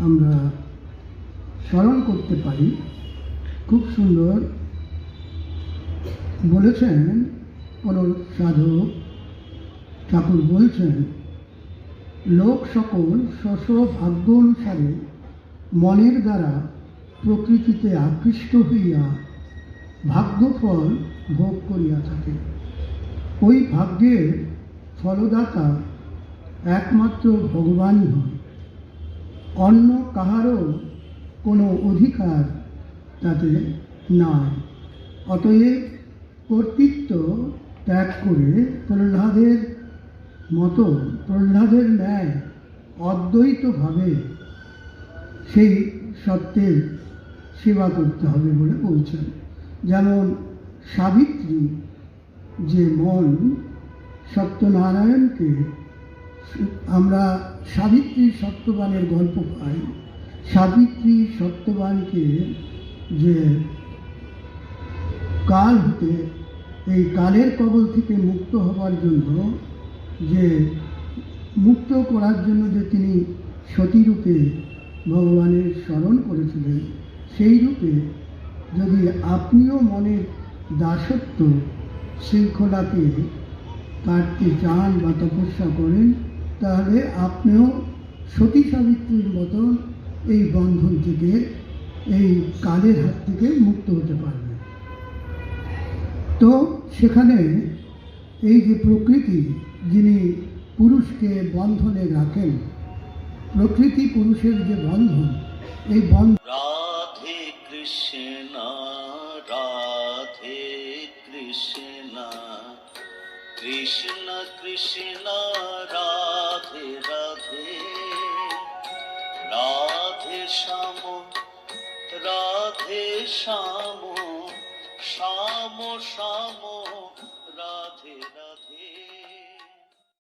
আমরা স্মরণ করতে পারি। খুব সুন্দর বলেছেন কোন সাধক ঠাকুর বলছেন, লোক সকল স্ব ভাগ্য অনুসারে মনের দ্বারা প্রকৃতিতে আকৃষ্ট হইয়া ভাগ্যফল ভোগ করিয়া থাকে। ওই ভাগ্যের ফলদাতা একমাত্র ভগবানই হন, অন্য কাহারও কোনো অধিকার তাতে নাই। অতএব কর্তৃত্ব ত্যাগ করে প্রহ্লাদের ন্যায় অদ্বৈতভাবে সেই সত্যের সেবা করতে হবে বলে বলছেন। যেমন সাবিত্রী যে মন, সত্যনারায়ণকে আমরা সাবিত্রী সত্যবানের গল্প পাই। সাবিত্রী সত্যবানকে যে কাল হতে, এই কালের কবল থেকে মুক্ত হবার জন্য, যে মুক্ত করার জন্য যে তিনি সতীরূপে ভগবানের স্মরণ করেছিলেন, সেই রূপে যদি আপনিও মনের দাসত্ব শৃঙ্খলাকে কাটতে চান বা তপস্যা করেন, তাহলে আপনিও সতী সাবিত্রীর মতন এই বন্ধন থেকে, এই কালের হাত থেকে মুক্ত হতে পারবেন। তো সেখানে এই যে প্রকৃতি যিনি পুরুষকে বন্ধনে রাখেন, প্রকৃতি পুরুষের যে বন্ধন, এই বন্ধন রাধে কৃষ্ণ রাধে কৃষ্ণ কৃষ্ণ কৃষ্ণ রাধে রাধে রাধে শ্যাম রাধে শ্যাম শ্যাম শ্যাম রাধে।